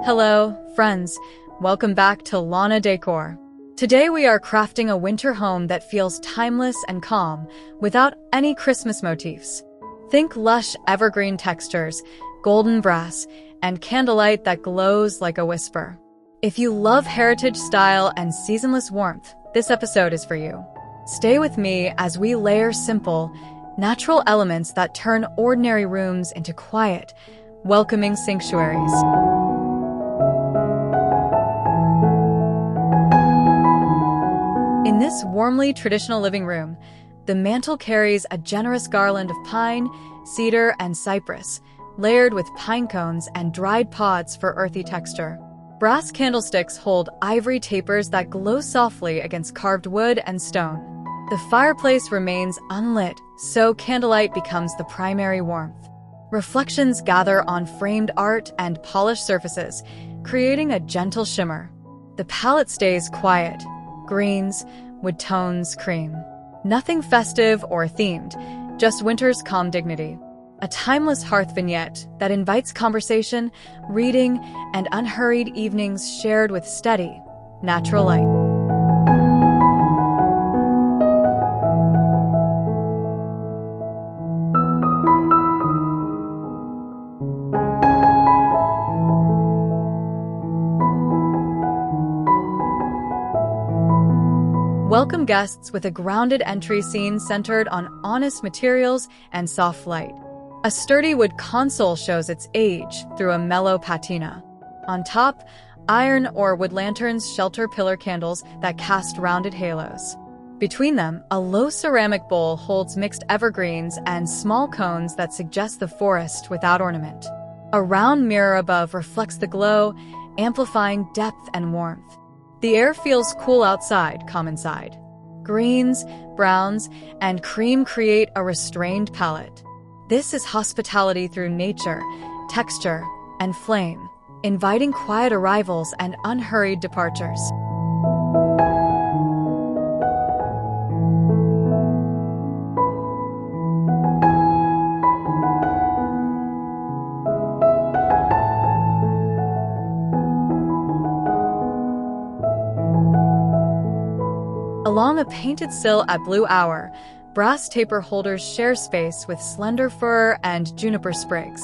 Hello, friends. Welcome back to Lana Decor. Today we are crafting a winter home that feels timeless and calm without any Christmas motifs. Think lush evergreen textures, golden brass, and candlelight that glows like a whisper. If you love heritage style and seasonless warmth, this episode is for you. Stay with me as we layer simple, natural elements that turn ordinary rooms into quiet, welcoming sanctuaries. In this warmly traditional living room, the mantel carries a generous garland of pine, cedar, and cypress, layered with pine cones and dried pods for earthy texture. Brass candlesticks hold ivory tapers that glow softly against carved wood and stone. The fireplace remains unlit, so candlelight becomes the primary warmth. Reflections gather on framed art and polished surfaces, creating a gentle shimmer. The palette stays quiet, greens, wood tones, cream. Nothing festive or themed, just winter's calm dignity. A timeless hearth vignette that invites conversation, reading, and unhurried evenings shared with steady, natural light. Welcome guests with a grounded entry scene centered on honest materials and soft light. A sturdy wood console shows its age through a mellow patina. On top, iron or wood lanterns shelter pillar candles that cast rounded halos. Between them, a low ceramic bowl holds mixed evergreens and small cones that suggest the forest without ornament. A round mirror above reflects the glow, amplifying depth and warmth. The air feels cool outside, calm inside. Greens, browns, and cream create a restrained palette. This is hospitality through nature, texture, and flame, inviting quiet arrivals and unhurried departures. Along a painted sill at Blue Hour, brass taper holders share space with slender fir and juniper sprigs.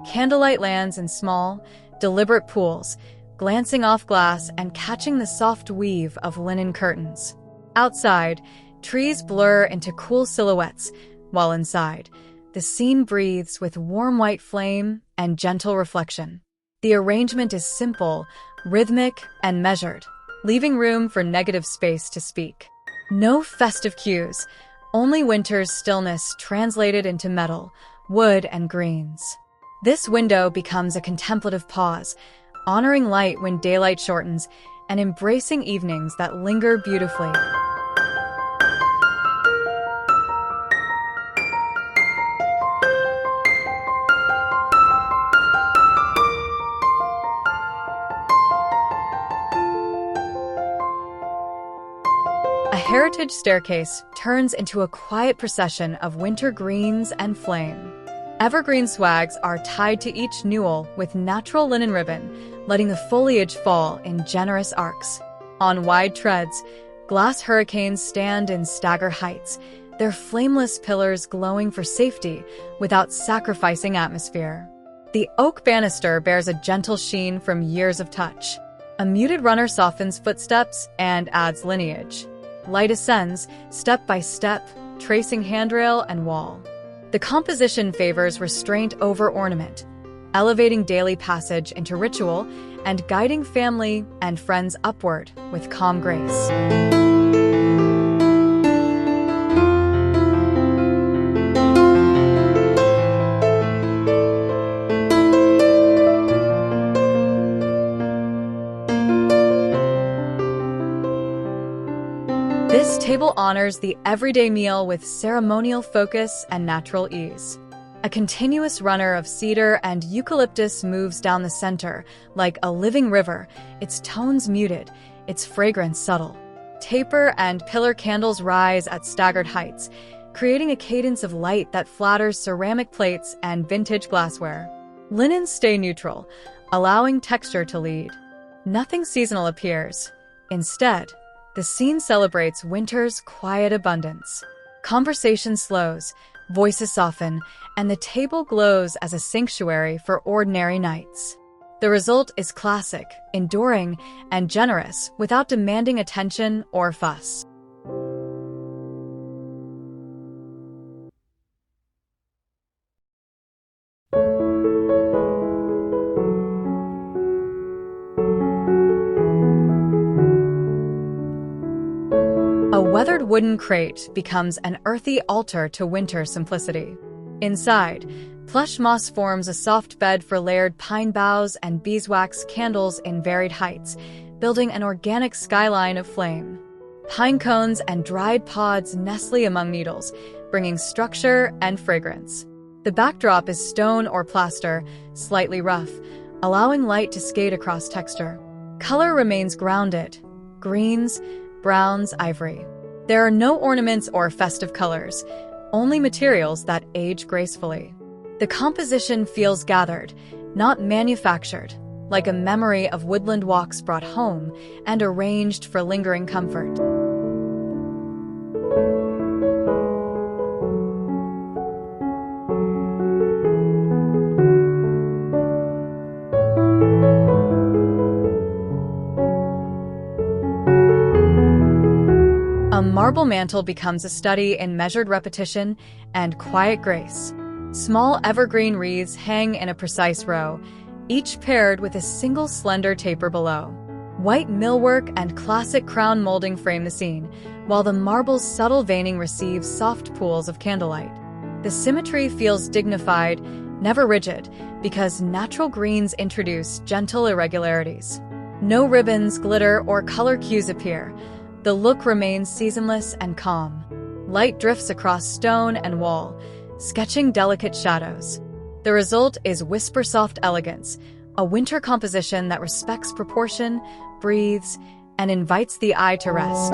Candlelight lands in small, deliberate pools, glancing off glass and catching the soft weave of linen curtains. Outside, trees blur into cool silhouettes, while inside, the scene breathes with warm white flame and gentle reflection. The arrangement is simple, rhythmic, and measured, leaving room for negative space to speak. No festive cues, only winter's stillness translated into metal, wood, and greens. This window becomes a contemplative pause, honoring light when daylight shortens and embracing evenings that linger beautifully. A heritage staircase turns into a quiet procession of winter greens and flame. Evergreen swags are tied to each newel with natural linen ribbon, letting the foliage fall in generous arcs. On wide treads, glass hurricanes stand in stagger heights, their flameless pillars glowing for safety without sacrificing atmosphere. The oak banister bears a gentle sheen from years of touch. A muted runner softens footsteps and adds lineage. Light ascends, step by step, tracing handrail and wall. The composition favors restraint over ornament, elevating daily passage into ritual and guiding family and friends upward with calm grace. This table honors the everyday meal with ceremonial focus and natural ease. A continuous runner of cedar and eucalyptus moves down the center like a living river, its tones muted, its fragrance subtle. Taper and pillar candles rise at staggered heights, creating a cadence of light that flatters ceramic plates and vintage glassware. Linens stay neutral, allowing texture to lead. Nothing seasonal appears. Instead, the scene celebrates winter's quiet abundance. Conversation slows, voices soften, and the table glows as a sanctuary for ordinary nights. The result is classic, enduring, and generous without demanding attention or fuss. A weathered wooden crate becomes an earthy altar to winter simplicity. Inside, plush moss forms a soft bed for layered pine boughs and beeswax candles in varied heights, building an organic skyline of flame. Pine cones and dried pods nestle among needles, bringing structure and fragrance. The backdrop is stone or plaster, slightly rough, allowing light to skate across texture. Color remains grounded: greens, browns, ivory. There are no ornaments or festive colors, only materials that age gracefully. The composition feels gathered, not manufactured, like a memory of woodland walks brought home and arranged for lingering comfort. A marble mantel becomes a study in measured repetition and quiet grace. Small evergreen wreaths hang in a precise row, each paired with a single slender taper below. White millwork and classic crown molding frame the scene, while the marble's subtle veining receives soft pools of candlelight. The symmetry feels dignified, never rigid, because natural greens introduce gentle irregularities. No ribbons, glitter, or color cues appear. The look remains seasonless and calm. Light drifts across stone and wall, sketching delicate shadows. The result is whisper-soft elegance, a winter composition that respects proportion, breathes, and invites the eye to rest.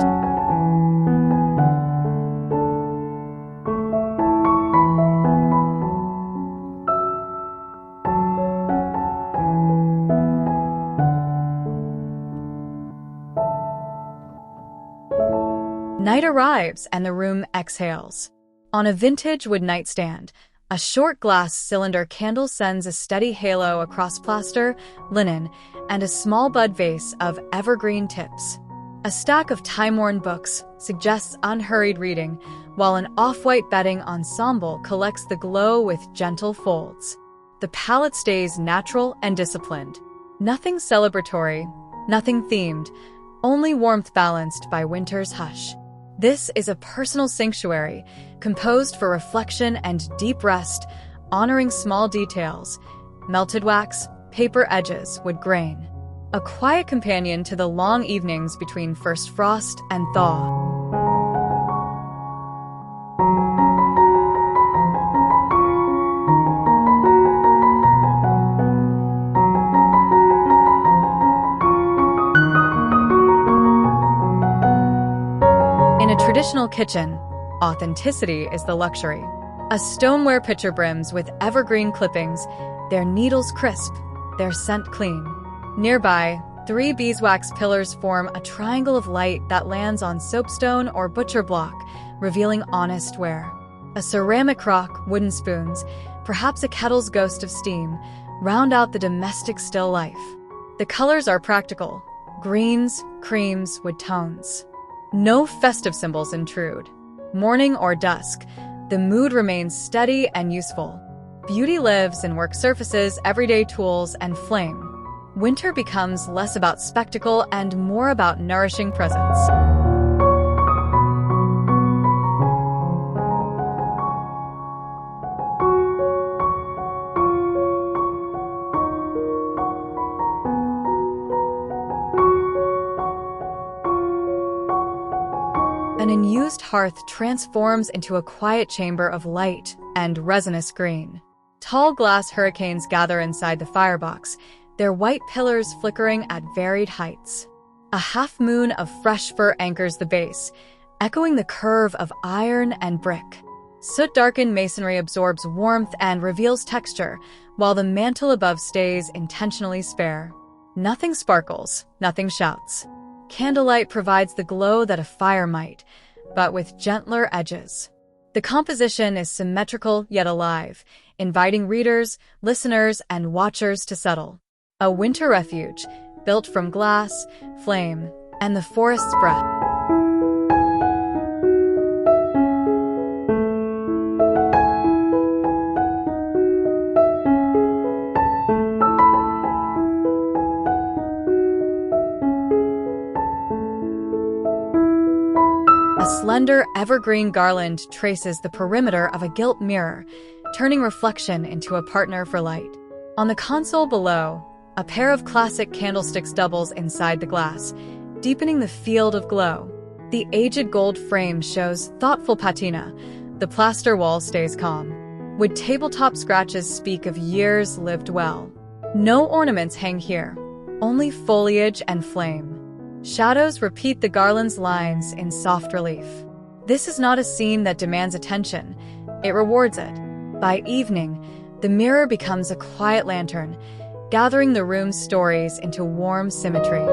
Night arrives and the room exhales. On a vintage wood nightstand, a short glass cylinder candle sends a steady halo across plaster, linen, and a small bud vase of evergreen tips. A stack of time-worn books suggests unhurried reading, while an off-white bedding ensemble collects the glow with gentle folds. The palette stays natural and disciplined. Nothing celebratory, nothing themed, only warmth balanced by winter's hush. This is a personal sanctuary, composed for reflection and deep rest, honoring small details: melted wax, paper edges, wood grain. A quiet companion to the long evenings between first frost and thaw. In a traditional kitchen, authenticity is the luxury. A stoneware pitcher brims with evergreen clippings, their needles crisp, their scent clean. Nearby, 3 beeswax pillars form a triangle of light that lands on soapstone or butcher block, revealing honest wear. A ceramic crock, wooden spoons, perhaps a kettle's ghost of steam, round out the domestic still life. The colors are practical: greens, creams, wood tones. No festive symbols intrude. Morning or dusk, the mood remains steady and useful. Beauty lives in work surfaces, everyday tools, and flame. Winter becomes less about spectacle and more about nourishing presence. An unused hearth transforms into a quiet chamber of light and resinous green. Tall glass hurricanes gather inside the firebox, their white pillars flickering at varied heights. A half-moon of fresh fir anchors the base, echoing the curve of iron and brick. Soot-darkened masonry absorbs warmth and reveals texture, while the mantel above stays intentionally spare. Nothing sparkles, nothing shouts. Candlelight provides the glow that a fire might, but with gentler edges. The composition is symmetrical yet alive, inviting readers, listeners, and watchers to settle. A winter refuge, built from glass, flame, and the forest's breath. A slender, evergreen garland traces the perimeter of a gilt mirror, turning reflection into a partner for light. On the console below, a pair of classic candlesticks doubles inside the glass, deepening the field of glow. The aged gold frame shows thoughtful patina. The plaster wall stays calm. Wood tabletop scratches speak of years lived well. No ornaments hang here, only foliage and flame. Shadows repeat the garland's lines in soft relief. This is not a scene that demands attention, it rewards it. By evening, the mirror becomes a quiet lantern, gathering the room's stories into warm symmetry.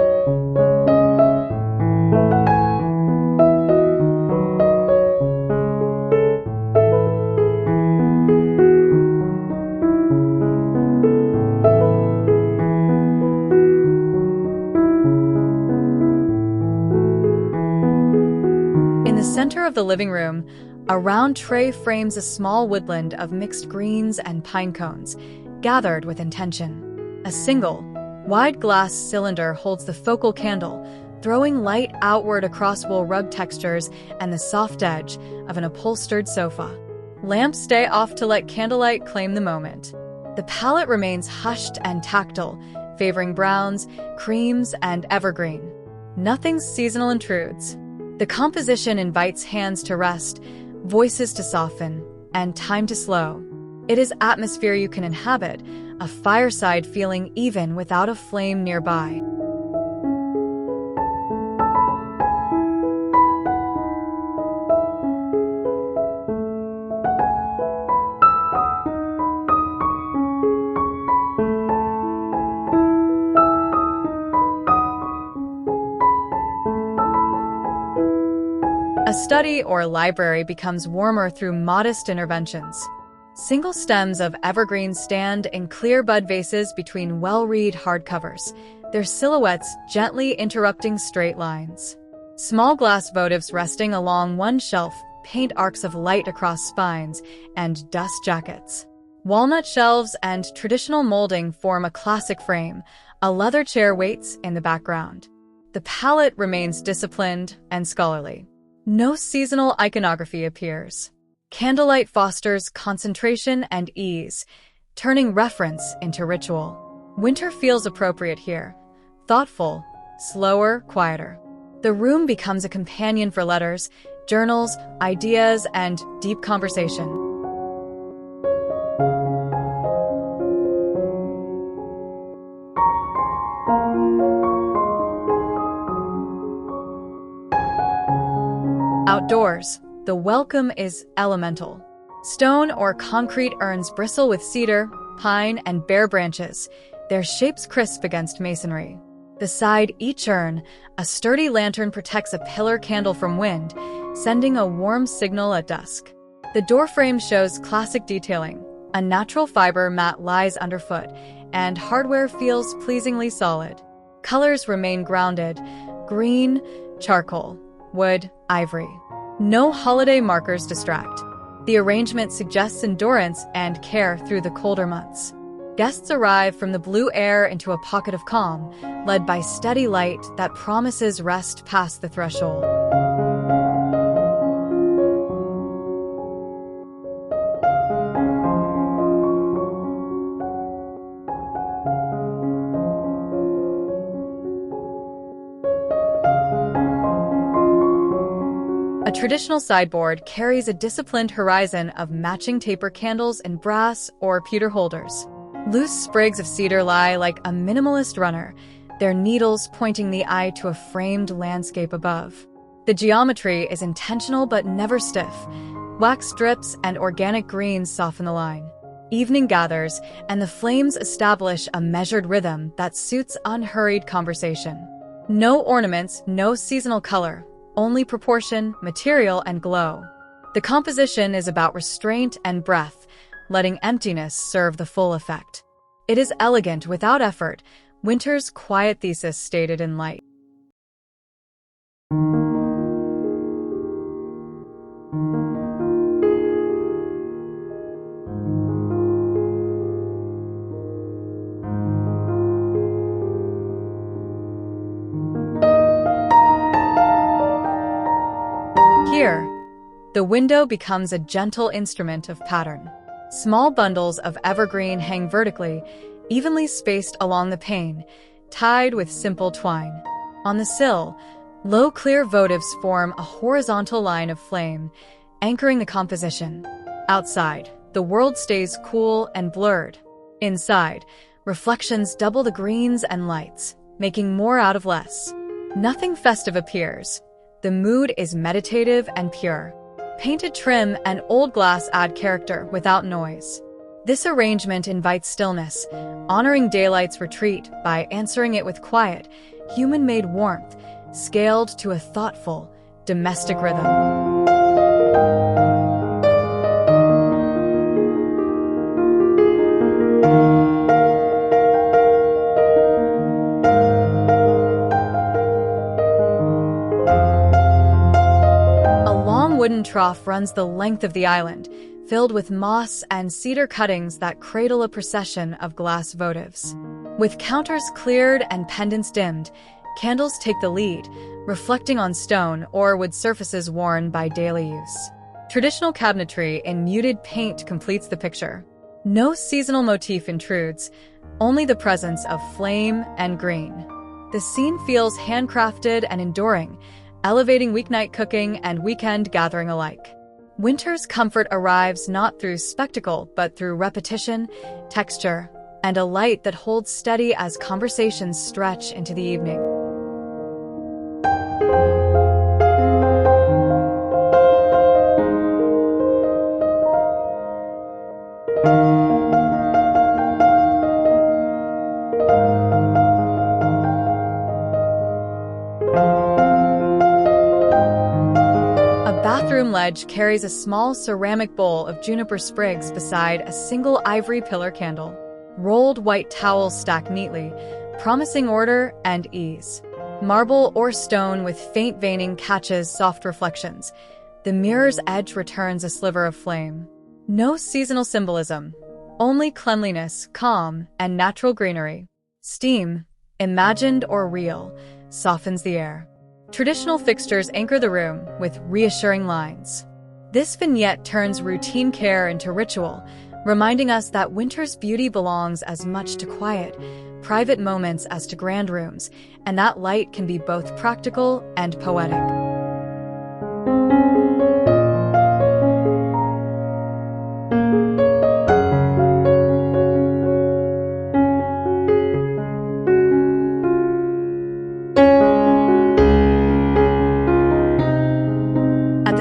In the center of the living room, a round tray frames a small woodland of mixed greens and pine cones, gathered with intention. A single, wide glass cylinder holds the focal candle, throwing light outward across wool rug textures and the soft edge of an upholstered sofa. Lamps stay off to let candlelight claim the moment. The palette remains hushed and tactile, favoring browns, creams, and evergreen. Nothing seasonal intrudes. The composition invites hands to rest, voices to soften, and time to slow. It is atmosphere you can inhabit, a fireside feeling even without a flame nearby. A study or library becomes warmer through modest interventions. Single stems of evergreen stand in clear bud vases between well-read hardcovers, their silhouettes gently interrupting straight lines. Small glass votives resting along one shelf paint arcs of light across spines and dust jackets. Walnut shelves and traditional molding form a classic frame. A leather chair waits in the background. The palette remains disciplined and scholarly. No seasonal iconography appears. Candlelight fosters concentration and ease, turning reference into ritual. Winter feels appropriate here. Thoughtful, slower, quieter. The room becomes a companion for letters, journals, ideas, and deep conversation. Outdoors, the welcome is elemental. Stone or concrete urns bristle with cedar, pine, and bare branches, their shapes crisp against masonry. Beside each urn, a sturdy lantern protects a pillar candle from wind, sending a warm signal at dusk. The doorframe shows classic detailing. A natural fiber mat lies underfoot, and hardware feels pleasingly solid. Colors remain grounded: green, charcoal, wood, ivory. No holiday markers distract. The arrangement suggests endurance and care through the colder months. Guests arrive from the blue air into a pocket of calm, led by steady light that promises rest past the threshold. A traditional sideboard carries a disciplined horizon of matching taper candles in brass or pewter holders. Loose sprigs of cedar lie like a minimalist runner, their needles pointing the eye to a framed landscape above. The geometry is intentional but never stiff. Wax drips and organic greens soften the line. Evening gathers, and the flames establish a measured rhythm that suits unhurried conversation. No ornaments, no seasonal color, only proportion, material, and glow. The composition is about restraint and breath, letting emptiness serve the full effect. It is elegant without effort, winter's quiet thesis stated in light. Here, the window becomes a gentle instrument of pattern. Small bundles of evergreen hang vertically, evenly spaced along the pane, tied with simple twine. On the sill, low clear votives form a horizontal line of flame, anchoring the composition. Outside, the world stays cool and blurred. Inside, reflections double the greens and lights, making more out of less. Nothing festive appears. The mood is meditative and pure. Painted trim and old glass add character without noise. This arrangement invites stillness, honoring daylight's retreat by answering it with quiet, human-made warmth, scaled to a thoughtful, domestic rhythm. Wooden trough runs the length of the island, filled with moss and cedar cuttings that cradle a procession of glass votives. With counters cleared and pendants dimmed, candles take the lead, reflecting on stone or wood surfaces worn by daily use. Traditional cabinetry in muted paint completes the picture. No seasonal motif intrudes, only the presence of flame and green. The scene feels handcrafted and enduring, elevating weeknight cooking and weekend gathering alike. Winter's comfort arrives not through spectacle, but through repetition, texture, and a light that holds steady as conversations stretch into the evening. Bathroom ledge carries a small ceramic bowl of juniper sprigs beside a single ivory pillar candle. Rolled white towels stack neatly, promising order and ease. Marble or stone with faint veining catches soft reflections. The mirror's edge returns a sliver of flame. No seasonal symbolism, only cleanliness, calm, and natural greenery. Steam, imagined or real, softens the air. Traditional fixtures anchor the room with reassuring lines. This vignette turns routine care into ritual, reminding us that winter's beauty belongs as much to quiet, private moments as to grand rooms, and that light can be both practical and poetic.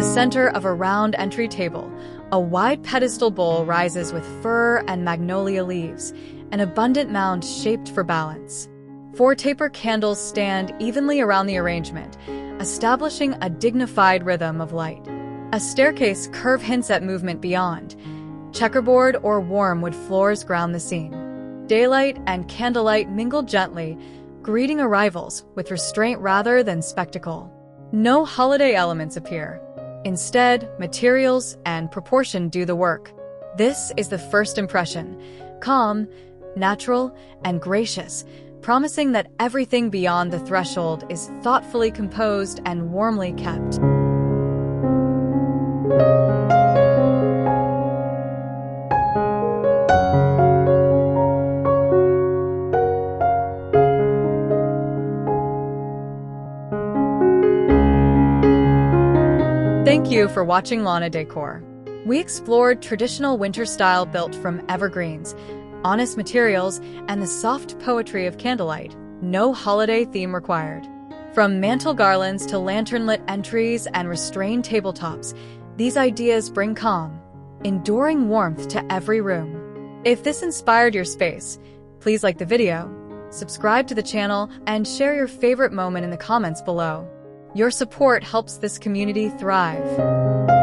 Center of a round entry table, a wide pedestal bowl rises with fir and magnolia leaves, an abundant mound shaped for balance. 4 taper candles stand evenly around the arrangement, establishing a dignified rhythm of light. A staircase curve hints at movement beyond. Checkerboard or warm wood floors ground the scene. Daylight and candlelight mingle gently, greeting arrivals with restraint rather than spectacle. No holiday elements appear. Instead, materials and proportion do the work. This is the first impression, calm, natural, and gracious, promising that everything beyond the threshold is thoughtfully composed and warmly kept. Thank you for watching Lana Decor. We explored traditional winter style built from evergreens, honest materials, and the soft poetry of candlelight. No holiday theme required. From mantel garlands to lantern-lit entries and restrained tabletops, These ideas bring calm, enduring warmth to every room. If this inspired your space, please like the video, subscribe to the channel, and share your favorite moment in the comments below. Your support helps this community thrive.